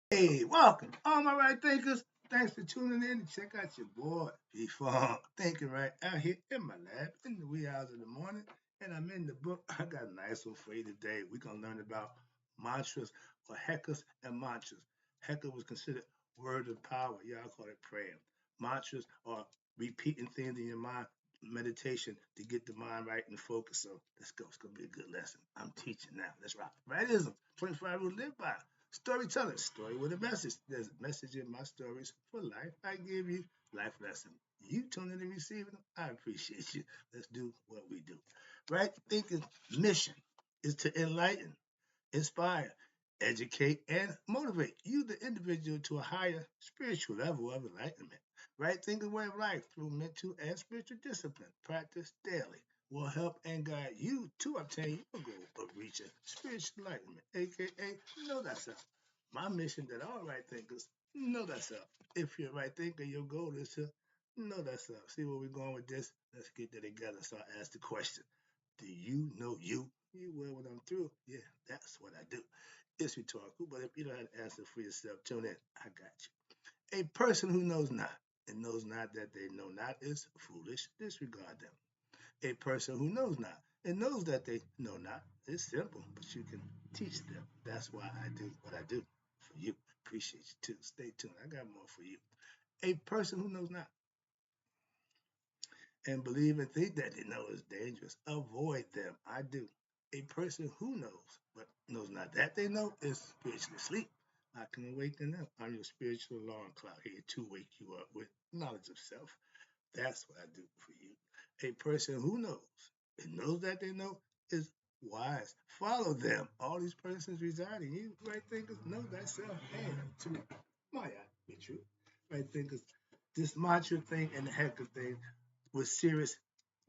Hey, welcome, all my right thinkers. Thanks for tuning in to check out your boy, P-Funk, thinking right out here in my lab in the wee hours of the morning. And I'm in the book. I got a nice one for you today. We're going to learn about mantras or hekkas and mantras. Hekka was considered word of power. Y'all call it prayer. Mantras are repeating things in your mind, meditation to get the mind right and focus. So let's go. It's going to be a good lesson. I'm teaching now. Let's rock. Rightism, 25 rules to live by. Storyteller, story with a message. There's a message in my stories for life. I give you life lesson. You tune in and receive them. I appreciate you. Let's do what we do. Right thinking mission is to enlighten, inspire, educate, and motivate you, the individual, to a higher spiritual level of enlightenment. Right thinking way of life through mental and spiritual discipline, practice daily, will help and guide you to obtain your goal of reaching spiritual enlightenment, aka know thyself. My mission that all right thinkers know thyself. If you're a right thinker, your goal is to know thyself. See where we're going with this? Let's get that together. So I ask the question. Do you know you? You will when I'm through. Yeah, that's what I do. It's rhetorical, but if you don't have an answer for yourself, tune in. I got you. A person who knows not and knows not that they know not is foolish. Disregard them. A person who knows not and knows that they know not is simple, but you can teach them. That's why I do what I do for you. Appreciate you too. Stay tuned. I got more for you. A person who knows not and believe and think that they know is dangerous. Avoid them. I do. A person who knows, but knows not that they know, is spiritually asleep. I can awaken them. I'm your spiritual alarm clock here to wake you up with knowledge of self. That's what I do for you. A person who knows and knows that they know is wise. Follow them. All these persons reside in you. Right thinkers know thyself and to my be true. Right thinkers, this mantra thing and the hecker thing was serious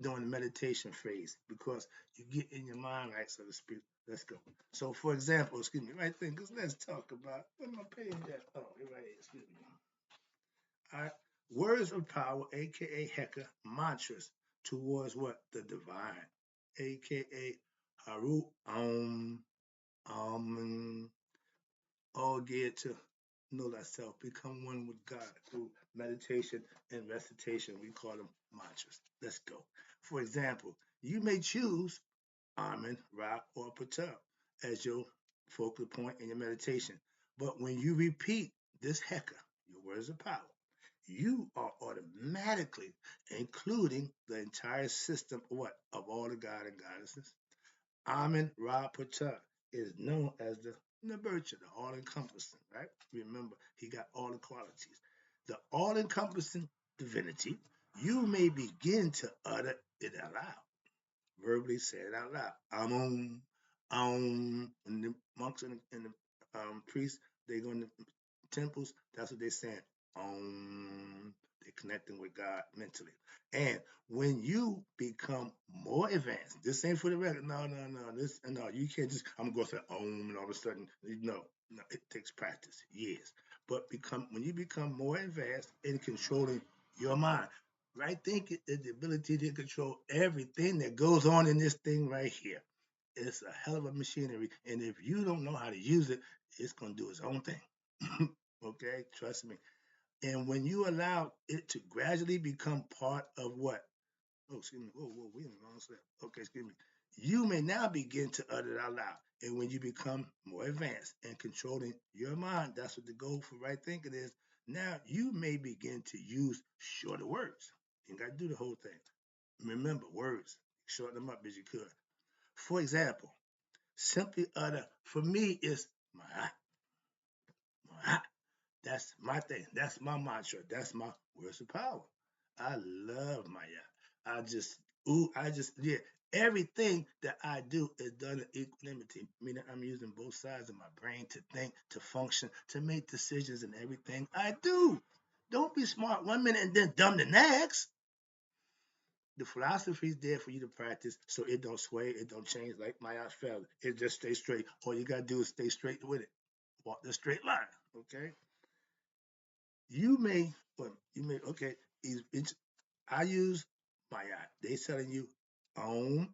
during the meditation phase because you get in your mind right, so to speak. Let's go. So, for example, excuse me, right thing, because let's talk about what am I paying that? Oh, here right here, excuse me. All right. Words of power, aka Heka, mantras towards what? The divine, aka Haru Om, all geared to know thyself, become one with God through meditation and recitation. We call them mantras. Let's go. For example, you may choose Amen, Ra, or Patel as your focal point in your meditation. But when you repeat this Heka, your words of power, you are automatically including the entire system of what? Of all the God and goddesses. Amen Ra Patel is known as the Nurture, the all-encompassing, right? Remember, he got all the qualities. The all-encompassing divinity, you may begin to utter it out loud, verbally say it out loud. And the monks and the priests, they go in the temples, that's what they're saying. They're connecting with God mentally. And when you become more advanced, this ain't for the record. No, you can't just, I'm going to go say and all of a sudden, no, it takes practice, years. But when you become more advanced in controlling your mind, right thinking is the ability to control everything that goes on in this thing right here. It's a hell of a machinery, and if you don't know how to use it, it's going to do its own thing. Okay, trust me. And when you allow it to gradually become part of what? Oh, excuse me. Whoa, we in the wrong step. Okay, excuse me. You may now begin to utter it out loud. And when you become more advanced and controlling your mind, that's what the goal for right thinking is. Now you may begin to use shorter words. You ain't got to do the whole thing. Remember, words, shorten them up as you could. For example, simply utter, for me, it's my, that's my thing. That's my mantra. That's my words of power. I love Maya. Yeah. Everything that I do is done in equanimity, meaning I'm using both sides of my brain to think, to function, to make decisions in everything I do. Don't be smart one minute and then dumb the next. The philosophy is there for you to practice so it don't sway, it don't change like Maya fell. It just stays straight. All you gotta do is stay straight with it. Walk the straight line. Okay? You may, okay, I use my eye. They telling you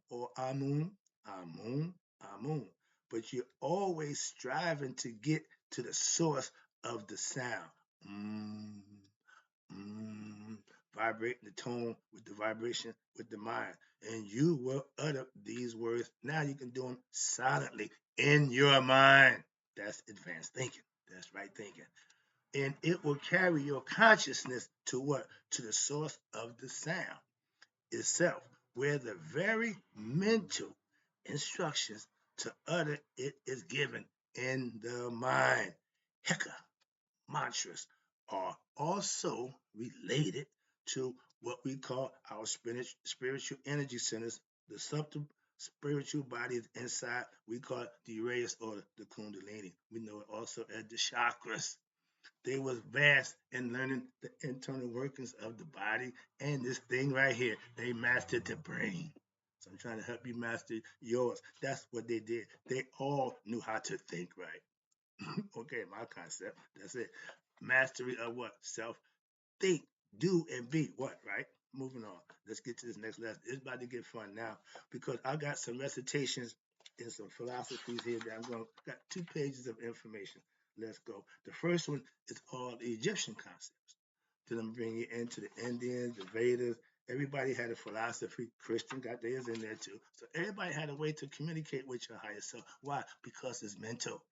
or amun, amun. But you're always striving to get to the source of the sound. Mm, mm, Vibrating the tone with the vibration with the mind. And you will utter these words. Now you can do them silently in your mind. That's advanced thinking. That's right thinking. And it will carry your consciousness to what? To the source of the sound itself, where the very mental instructions to utter it is given in the mind. Hekau mantras are also related to what we call our spiritual energy centers, the subtle spiritual bodies inside. We call it the rays or the kundalini. We know it also as the chakras. They was vast in learning the internal workings of the body and this thing right here. They mastered the brain. So I'm trying to help you master yours. That's what they did. They all knew how to think right. Okay, my concept. That's it. Mastery of what? Self. Think, do, and be what, right? Moving on. Let's get to this next lesson. It's about to get fun now because I got some recitations and some philosophies here that I'm going to got 2 pages of information. Let's go. The first one is all the Egyptian concepts. Then I'm bringing you into the Indians, the Vedas. Everybody had a philosophy. Christian got theirs in there too. So everybody had a way to communicate with your higher self. Why? Because it's mental.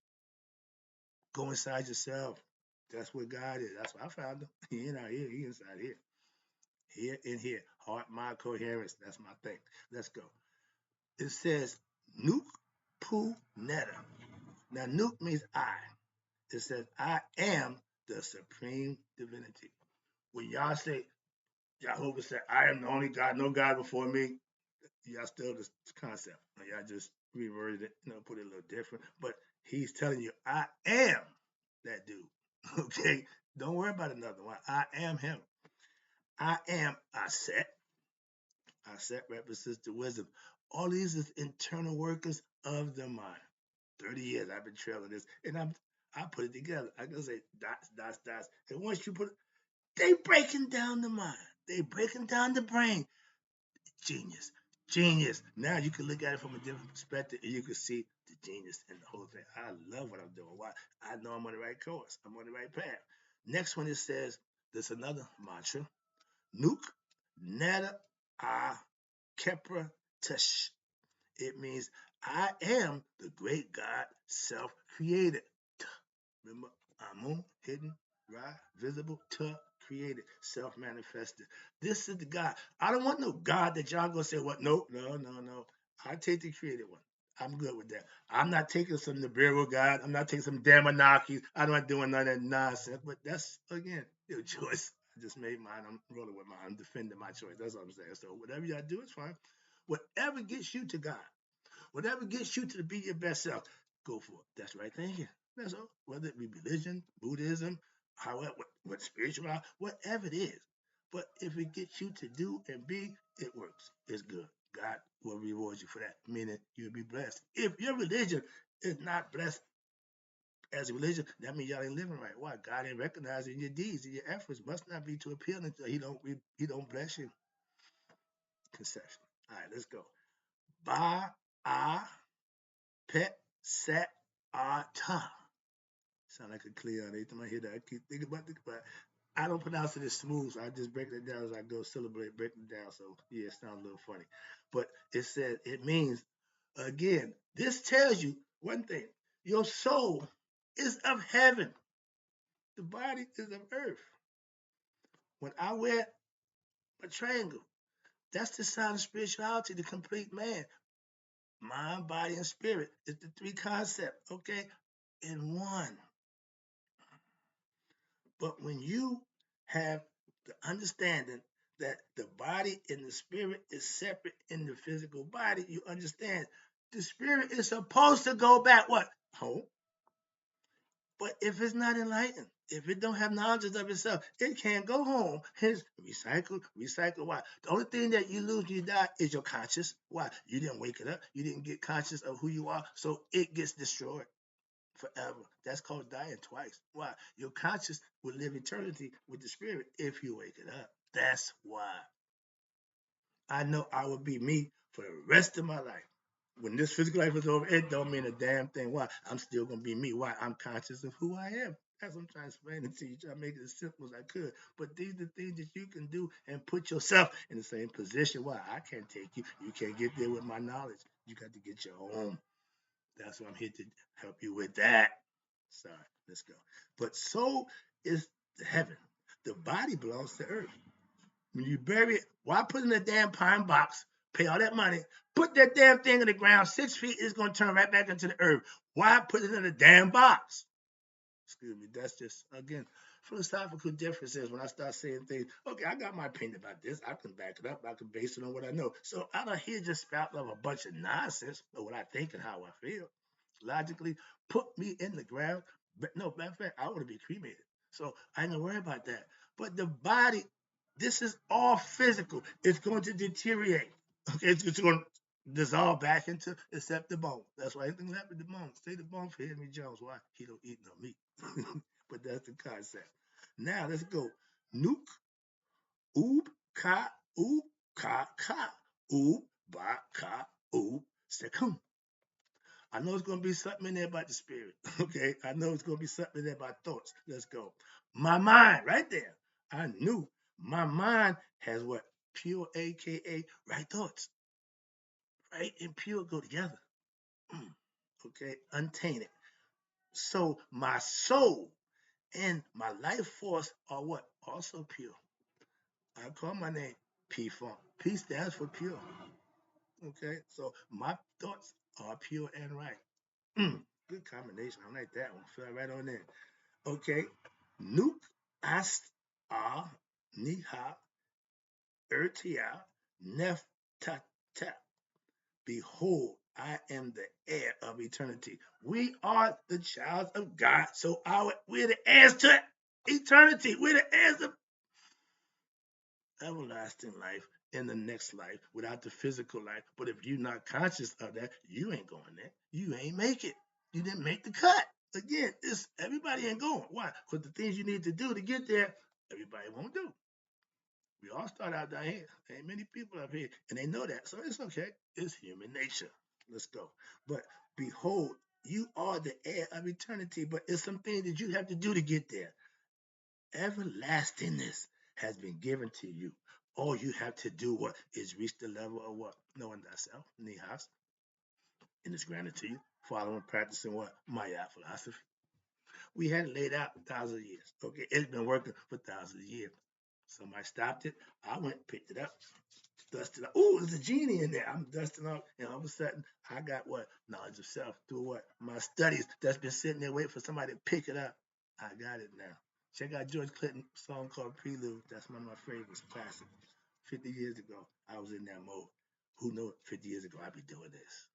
Go inside yourself. That's what God is. That's what I found him. He ain't out here. He inside here. Here and here. Heart, mind, coherence. That's my thing. Let's go. It says Nuk Pu Netta. Now Nuk means I. It says I am the supreme divinity. When y'all say Jehovah said, I am the only God, no God before me, y'all still this concept. Y'all just reworded it, put it a little different. But he's telling you, I am that dude. Okay? Don't worry about another one. I am him. I am Aset. Aset represents the wisdom. All these is internal workers of the mind. 30 years I've been trailing this, and I put it together. I can say dots, dots, dots. And once you put it, they breaking down the mind. They breaking down the brain. Genius. Genius. Now you can look at it from a different perspective and you can see the genius in the whole thing. I love what I'm doing. Why? I know I'm on the right course. I'm on the right path. Next one it says, there's another mantra. Nuk Nada A Kepra Tush. It means I am the great God self-created. Remember, Amun, hidden, Ra, visible, Ta, created, self-manifested. This is the God. I don't want no God that y'all gonna say, what? No, no, no, no. I take the created one. I'm good with that. I'm not taking some Nibiru God. I'm not taking some Damanakis. I'm not doing none of that nonsense. But that's, again, your choice. I just made mine. I'm rolling with mine. I'm defending my choice. That's what I'm saying. So whatever y'all do is fine. Whatever gets you to God. Whatever gets you to be your best self, go for it. That's right thinking. That's all. Whether it be religion, Buddhism, however, what spiritual, whatever it is. But if it gets you to do and be, it works. It's good. God will reward you for that, meaning you'll be blessed. If your religion is not blessed as a religion, that means y'all ain't living right. Why? God ain't recognizing your deeds and your efforts must not be too appealing so he don't bless you. Conception. All right, let's go. Ba a pet set ta. Sound like a Cleon. Every time I hear that, I keep thinking about it, but I don't pronounce it as smooth. So I just break it down as I go, celebrate, break it down. So yeah, it sounds a little funny. But it says it means again, this tells you one thing. Your soul is of heaven. The body is of earth. When I wear a triangle, that's the sign of spirituality, the complete man. Mind, body, and spirit is the three concepts, okay? In one. But when you have the understanding that the body and the spirit is separate in the physical body, you understand the spirit is supposed to go back what? Home. But if it's not enlightened, if it don't have knowledge of itself, it can't go home. Hence, recycle, recycle. Why? The only thing that you lose when you die is your conscious. Why? You didn't wake it up. You didn't get conscious of who you are, so it gets destroyed forever. That's called dying twice. Why? Your conscious will live eternity with the spirit if you wake it up. That's why. I know I will be me for the rest of my life. When this physical life is over, it don't mean a damn thing. Why? I'm still gonna be me. Why? I'm conscious of who I am. As I'm trying to explain it to you, try to make it as simple as I could. But these are things that you can do and put yourself in the same position. Why? I can't take you. You can't get there with my knowledge. You got to get your own. That's what I'm here to help you with that. Sorry, let's go. But so is the heaven. The body belongs to earth. When you bury it, why put it in a damn pine box? Pay all that money. Put that damn thing in the ground 6 feet, it's going to turn right back into the earth. Why put it in a damn box? Excuse me, that's just, again, philosophical differences when I start saying things. Okay, I got my opinion about this. I can back it up. I can base it on what I know. So I don't hear just spout of a bunch of nonsense of what I think and how I feel. Logically, put me in the ground. But no, matter of fact, I want to be cremated. So I ain't gonna worry about that. But the body, this is all physical. It's going to deteriorate. Okay, it's going to dissolve back into except the bone. That's why anything happened to the bone. Say the bone for Henry Jones. Why? He don't eat no meat. But that's the concept. Now let's go. Nuke, oob, ka, oob, ka, oob, ba, ka, oob, sekum. I know it's going to be something in there about the spirit. Okay. I know it's going to be something in there about thoughts. Let's go. My mind, right there. I knew my mind has what? Pure, AKA, right thoughts. Right and pure go together. Okay. Untainted. So my soul and my life force are what? Also pure. I call my name P Funk. P stands for pure. Okay. So my thoughts are pure and right. Good combination. I like that one. Fell right on in. Okay. Nuke ast a niha ertia neftata. Behold, I am the heir of eternity. We are the child of God, so we're the heirs to eternity. We're the heirs of everlasting life in the next life without the physical life. But if you're not conscious of that, you ain't going there. You ain't make it. You didn't make the cut. Again, it's everybody ain't going. Why? Because the things you need to do to get there, everybody won't do. We all start out down here. There ain't many people up here, and they know that. So it's okay. It's human nature. Let's go. But behold, you are the heir of eternity, but it's some things that you have to do to get there. Everlastingness has been given to you. All you have to do what is reach the level of what? Knowing thyself, nihas, and it's granted to you. Following, practicing what? Maya philosophy. We had it laid out thousands of years. Okay, it's been working for thousands of years. Somebody stopped it. I went, picked it up, dusted up. Oh, there's a genie in there. I'm dusting up, and all of a sudden, I got what? Knowledge of self through what? My studies that's been sitting there waiting for somebody to pick it up. I got it now. Check out George Clinton's song called Prelude. That's one of my favorites, classic. 50 years ago, I was in that mode. Who knows? 50 years ago, I'd be doing this.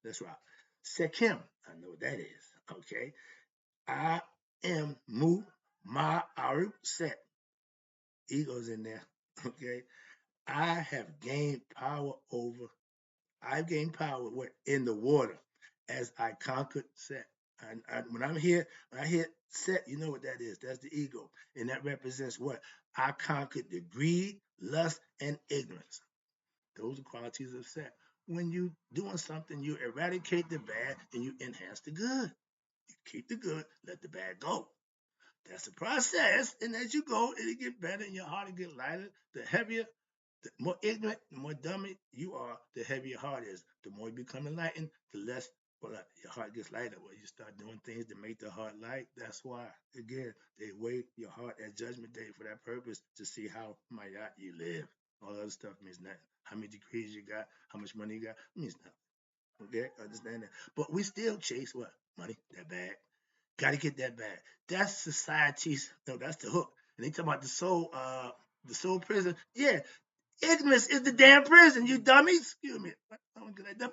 That's right. Sekim, I know what that is. Okay. I am Mu Ma Aru Set. Ego's in there. Okay. I have gained power over, I've gained power in the water as I conquered Set. When I'm here, when I hit Set, you know what that is. That's the ego. And that represents what? I conquered the greed, lust, and ignorance. Those are qualities of Set. When you doing something, you eradicate the bad and you enhance the good. You keep the good, let the bad go. That's the process. And as you go, it'll get better and your heart will get lighter. The heavier, the more ignorant, the more dummy you are, the heavier your heart is. The more you become enlightened, the less your heart gets lighter. Well, you start doing things to make the heart light. That's why, again, they weigh your heart at Judgment Day for that purpose to see how mayat you live. All other stuff means nothing. How many degrees you got, how much money you got, means nothing. Okay, understand that. But we still chase what? Money, that bag. Got to get that bag. That's society's. No, that's the hook. And they talk about the soul prison. Yeah, ignorance is the damn prison. You dummies. Excuse me.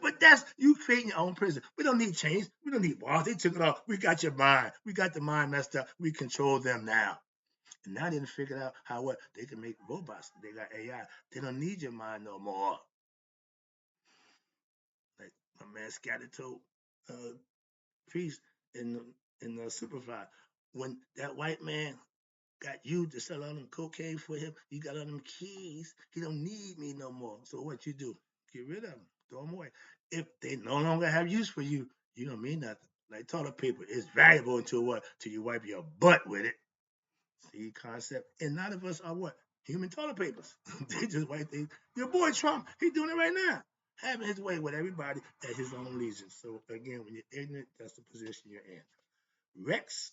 But that's you creating your own prison. We don't need chains. We don't need walls. They took it off. We got your mind. We got the mind messed up. We control them now. And now they done figured out how what they can make robots. They got AI. They don't need your mind no more. Like my man Scatter told priest in the Superfly, when that white man got you to sell all them cocaine for him, you got all them keys, he don't need me no more. So what you do? Get rid of them, throw them away. If they no longer have use for you, you don't mean nothing. Like toilet paper is valuable until what? Till you wipe your butt with it. See concept. And none of us are what? Human toilet papers. They just wipe things. Your boy Trump, he's doing it right now. Having his way with everybody at his own leisure. So again, when you're ignorant, that's the position you're in. Rex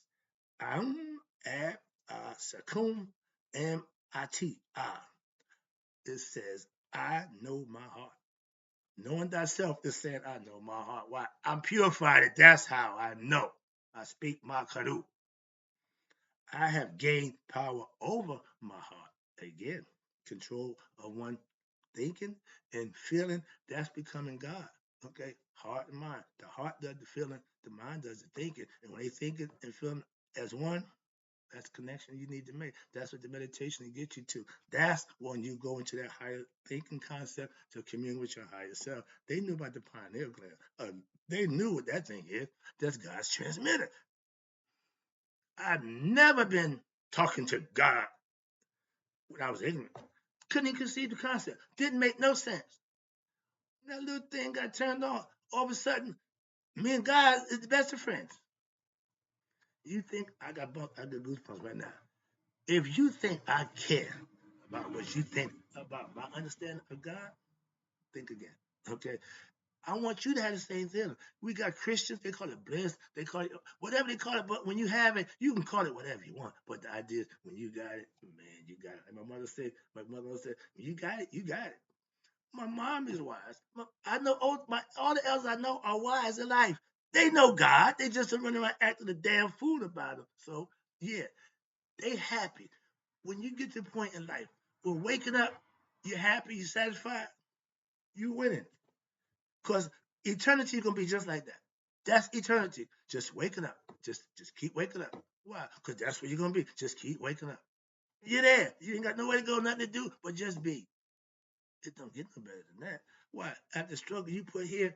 am ab sakum am ati. It says, I know my heart. Knowing thyself is saying, I know my heart. Why? I'm purified. That's how I know. I speak my karu. I have gained power over my heart. Again, control of one thinking and feeling, that's becoming God. Okay? Heart and mind. The heart does the feeling, the mind does the thinking. And when they think it and feeling as one, that's the connection you need to make. That's what the meditation gets you to. That's when you go into that higher thinking concept to commune with your higher self. They knew about the pineal gland. They knew what that thing is. That's God's transmitter. I've never been talking to God when I was ignorant. Couldn't even conceive the concept. Didn't make no sense. That little thing got turned on. All of a sudden, me and God is the best of friends. You think I got goosebumps right now. If you think I care about what you think about my understanding of God, think again. Okay? I want you to have the same feeling. We got Christians, they call it bliss, they call it whatever they call it, but when you have it, you can call it whatever you want. But the idea is when you got it, man, you got it. And my mother said, when you got it, you got it. My mom is wise. I know all the elders I know are wise in life. They know God. They just running around acting a damn fool about him. So yeah, they happy. When you get to a point in life where waking up, you're happy, you're satisfied, you winning. Because eternity is gonna be just like that. That's eternity. Just waking up. Just keep waking up. Why? Because that's where you're gonna be. Just keep waking up. You're there. You ain't got nowhere to go, nothing to do, but just be. It don't get no better than that. Why? After the struggle you put here,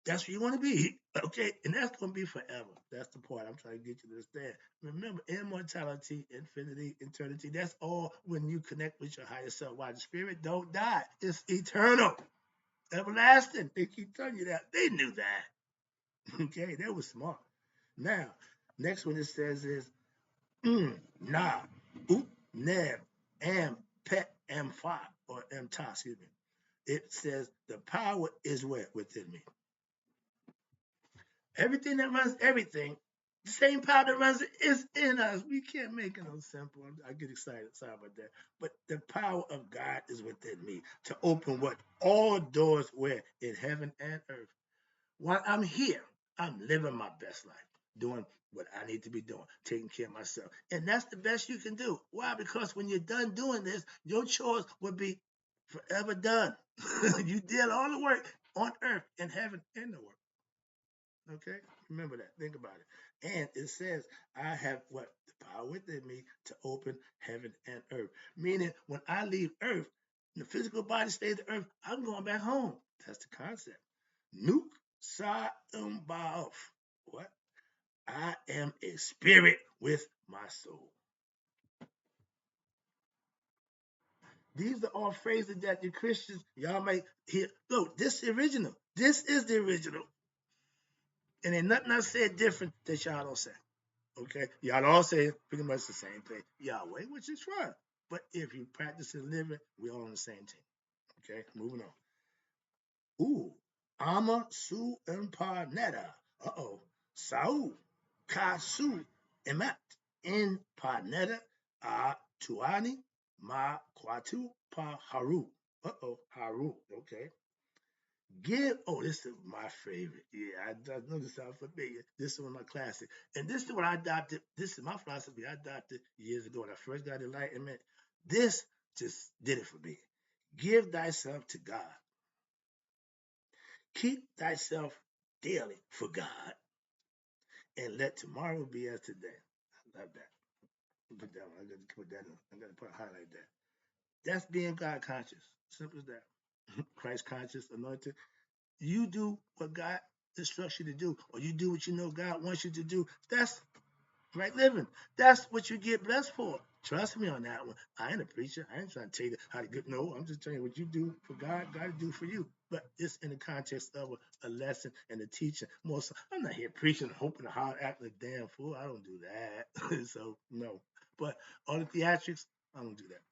that's where you want to be. Okay? And that's gonna be forever. That's the part I'm trying to get you to understand. Remember, immortality, infinity, eternity, that's all when you connect with your higher self. Why the spirit don't die. It's eternal. Everlasting. They keep telling you that. They knew that. Okay, they were smart. Now, next one it says is na, oop, neb, am, pet, am, fa, or am, ta, excuse me. It says the power is where? Within me. Everything that runs everything, the same power that runs it is in us. We can't make it no simple. I get excited. Sorry about that. But the power of God is within me to open what? All doors where? In heaven and earth. While I'm here, I'm living my best life, doing what I need to be doing, taking care of myself. And that's the best you can do. Why? Because when you're done doing this, your chores will be forever done. You did all the work on earth, in heaven, and the work. Okay? Remember that. Think about it. And it says, I have what? The power within me to open heaven and earth. Meaning, when I leave earth, the physical body stays the earth, I'm going back home. That's the concept. Nuke sa umbaof. What? I am a spirit with my soul. These are all phrases that the Christians, y'all might hear. Look, this is the original. This is the original. And ain't nothing I said different that y'all don't say. Okay? Y'all all say pretty much the same thing. Yahweh, which is fine. But if you practice and live it, we're all on the same team. Okay? Moving on. Ooh, Ama Su Empaneta. Uh-oh. Saul Kasu Emat in Paneta A Tuani Ma Kwatu Pa Haru. Uh-oh, Haru. Okay. Give, oh, this is my favorite. Yeah, I know this sounds familiar. This is one of my classics. And this is what I adopted. This is my philosophy I adopted years ago when I first got enlightenment. This just did it for me. Give thyself to God. Keep thyself daily for God, and let tomorrow be as today. I love that. Put that one. I got to put that in. I got to put highlight that. That's being God conscious. Simple as that. Christ conscious, anointed. You do what God instructs you to do, or you do what you know God wants you to do. That's right living. That's what you get blessed for. Trust me on that one. I ain't a preacher. I ain't trying to tell you how to get. No, I'm just telling you what you do for God, God to do for you. but it's in the context of a lesson and a teaching. More so, I'm not here preaching, hoping to hard acting a damn fool. I don't do that. So no. But all the theatrics, I don't do that.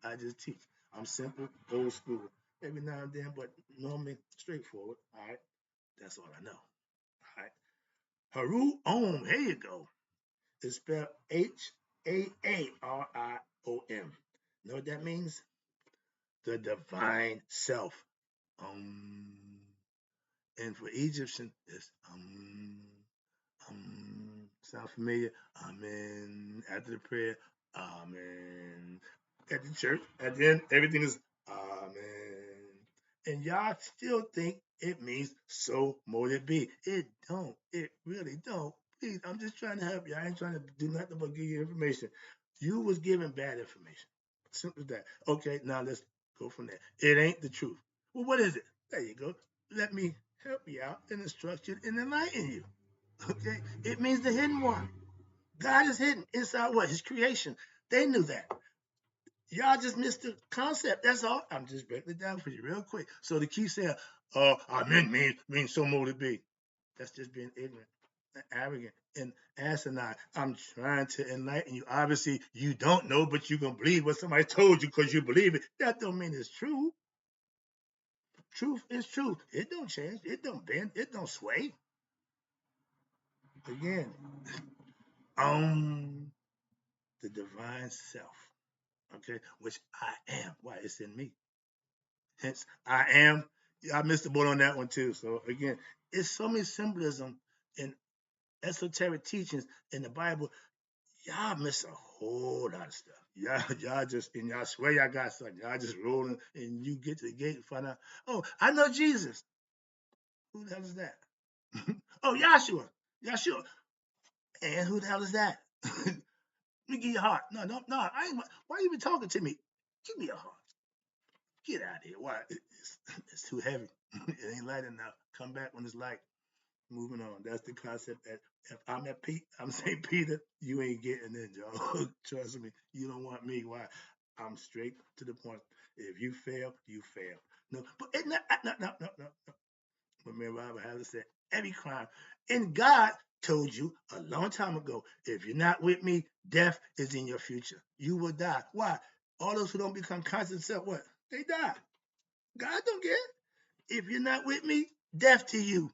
I just teach. I'm simple, old school. Every now and then, but normally straightforward. All right, that's all I know. All right, Haru Om. Here you go. It's spelled Haariom. Know what that means? The divine self. Um, and for Egyptian, it's sound familiar? Amen. After the prayer, Amen. At the church, at the end, everything is Amen. And y'all still think it means so mote it be. It don't. It really don't. Please, I'm just trying to help you. I ain't trying to do nothing but give you information. You was given bad information. Simple as that. Okay, now let's go from there. It ain't the truth. Well, what is it? There you go. Let me help you out and instruct you and enlighten you. Okay? It means the hidden one. God is hidden inside what? His creation. They knew that. Y'all just missed the concept. That's all. I'm just breaking it down for you real quick. So to keep saying, I mean so more to be. That's just being ignorant and arrogant and asinine. I'm trying to enlighten you. Obviously, you don't know, but you're going to believe what somebody told you because you believe it. That don't mean it's true. Truth is truth. It don't change. It don't bend. It don't sway. Again, um, the divine self, okay, which I am. Why? It's in me. Hence, I am. Yeah, I missed the boat on that one too. So again, it's so many symbolism in esoteric teachings in the Bible. Y'all miss a whole lot of stuff. Y'all just and y'all swear y'all got something. Y'all just rolling and you get to the gate and find out. Oh, I know Jesus. Who the hell is that? Oh, Yahshua. Yahshua. And who the hell is that? Let me give you a heart. No, no, no. I ain't. Why you even talking to me? Give me a heart. Get out of here. Why? It's too heavy. It ain't light enough. Come back when it's light. Moving on. That's the concept that if I'm at Pete, I'm St. Peter, you ain't getting in, Joe. Trust me. You don't want me. Why? I'm straight to the point. If you fail, you fail. No, but it, no, no, no, no, no, no. Remember, Robert Hallis said, every crime. And God told you a long time ago, if you're not with me, death is in your future. You will die. Why? All those who don't become conscious self, what? They die. God don't care. If you're not with me, death to you.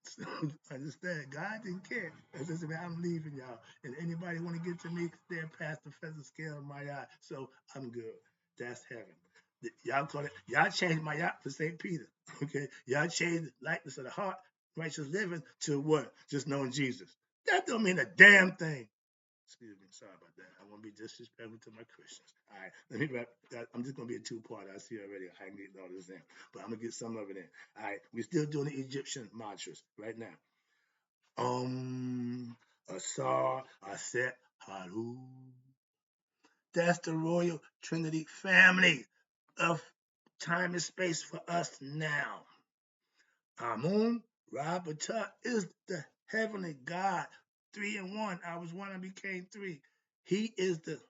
So, understand, God didn't care. That's just, I'm leaving y'all. And anybody want to get to me, they're past the feather scale of my eye. So I'm good. That's heaven. Y'all call it, y'all changed my yacht for St. Peter. Okay? Y'all changed the likeness of the heart, righteous living to what? Just knowing Jesus. That don't mean a damn thing. Excuse me, sorry about that. I won't be disrespectful to my Christians. All right, let me wrap. I'm just gonna be a two-part. I see already. I can get all this in, but I'm gonna get some of it in. All right, we're still doing the Egyptian mantras right now. Asar, Aset, Haru. That's the Royal Trinity family of time and space for us now. Amun Rabata is the heavenly God, 3 in 1. I was one, I became three. He is the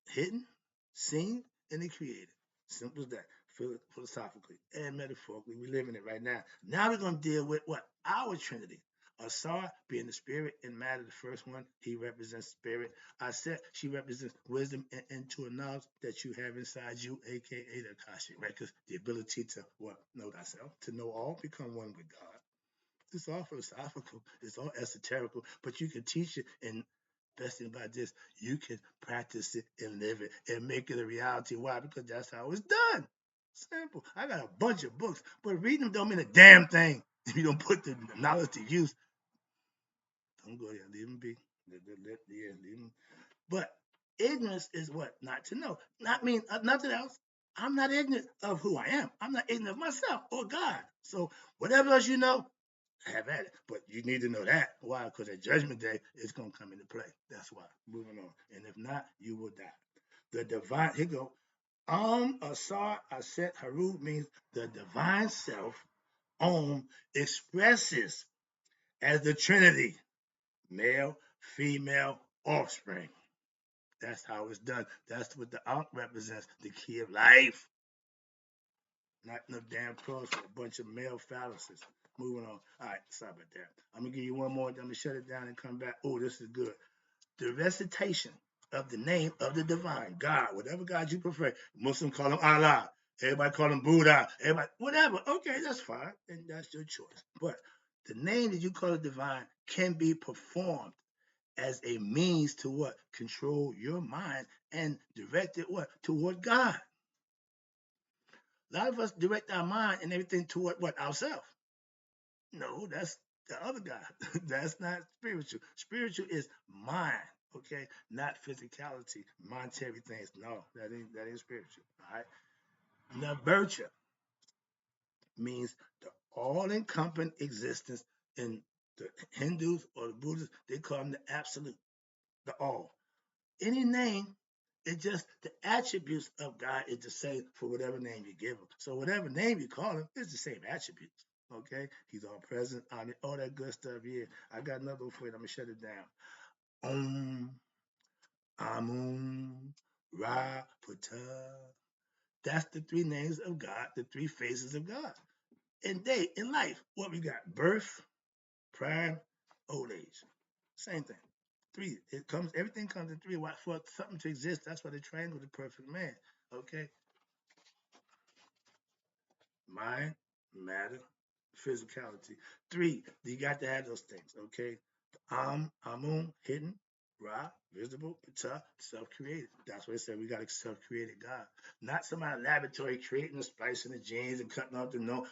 hidden, seen, and the created. Simple as that, philosophically and metaphorically. We live in it right now. Now we're going to deal with what? Our Trinity. Asar being the spirit and matter, the first one, he represents spirit. Aset, she represents wisdom and into a knowledge that you have inside you, aka the Akashic records, the ability to what? Know thyself, to know all, become one with God. It's all philosophical, it's all esoterical, but you can teach it, and best thing about this, you can practice it and live it and make it a reality. Why? Because that's how it's done. Simple. I got a bunch of books, but reading them don't mean a damn thing if you don't put the knowledge to use. Don't go there. Leave them be. Leave them. But ignorance is what? Not to know. Not mean nothing else. I'm not ignorant of who I am. I'm not ignorant of myself or God. So whatever else you know, have at it. But you need to know that. Why? Because at Judgment Day, it's going to come into play. That's why. Moving on. And if not, you will die. The divine, here go. Asar, Aset, Haru means the divine self. Expresses as the Trinity, male, female, offspring. That's how it's done. That's what the Ankh represents, the key of life. not no damn cross or a bunch of male phalluses. Moving on. All right, sorry about that. I'm gonna give you one more. I'm gonna shut it down and come back. Oh, this is good. The recitation of the name of the divine God, whatever God you prefer. Muslim call him Allah. Everybody call him Buddha. Everybody, whatever. Okay, that's fine, and that's your choice. But the name that you call it divine can be performed as a means to what? Control your mind and direct it what? Toward God. A lot of us direct our mind and everything toward what? Ourselves. No, that's the other guy. That's not spiritual. Spiritual is mind, okay? Not physicality, monetary things. No, that ain't spiritual. All right. Now, virtue means the all-encompassing existence in the Hindus or the Buddhists, they call them the absolute, the all. Any name, it's just the attributes of God is the same for whatever name you give him. So whatever name you call him, it's the same attributes. Okay, he's all present, on it, all that good stuff. Yeah, I got another one for you. I'm gonna shut it down. Om, Amun, Ra, Pata. That's the three names of God, the three faces of God. In life, what we got? Birth, prime, old age. Same thing. Three. Everything comes in three. For something to exist, that's why the triangle is the perfect man. Okay? Mind, matter, physicality. Three, you got to have those things, okay? Amun, hidden, Ra, visible, Ptah, self-created. That's what it said. We got a self-created God. Not somebody in a laboratory creating and splicing the genes and cutting off the nose.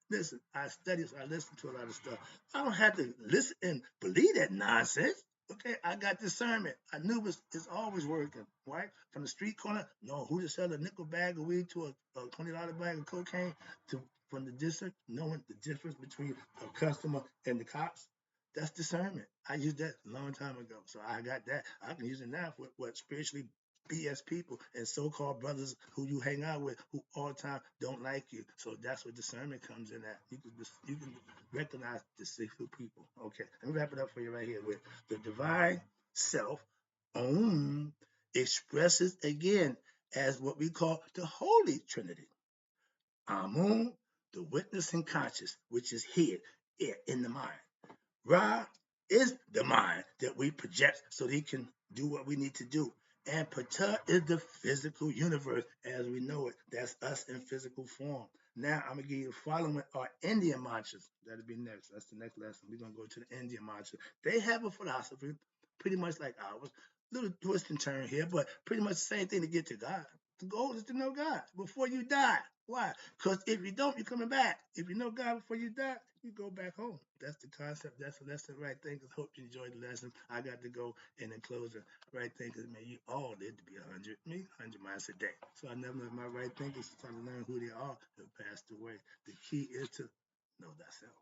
Listen, I study, so I listen to a lot of stuff. I don't have to listen and believe that nonsense. Okay, I got discernment. I knew it's always working, right? From the street corner, know who to sell a nickel bag of weed to a $20 bag of cocaine, to from the distance, knowing the difference between a customer and the cops. That's discernment. I used that a long time ago. So I got that. I can use it now for what spiritually BS people and so-called brothers who you hang out with who all the time don't like you. So that's what discernment comes in at. You can recognize deceitful people. Okay, let me wrap it up for you right here with the divine self expresses again as what we call the Holy Trinity. Amun, the witnessing conscious, which is here in the mind. Ra is the mind that we project so that he can do what we need to do. And Ptah is the physical universe as we know it. That's us in physical form. Now I'm gonna give you the following are Indian mantras. That'll be next. That's the next lesson. We're gonna go to the Indian mantra. They have a philosophy pretty much like ours. Little twist and turn here, but pretty much the same thing to get to God. The goal is to know God before you die. Why? Because if you don't, you're coming back. If you know God before you die, you go back home. That's the concept. That's the lesson. Right thinkers. Hope you enjoyed the lesson. I got to go and in closing. Right thinkers, man, you all live to be 100. Me, 100 miles a day. So I never know if my right thinkers trying to learn who they are have passed away. The key is to know thyself.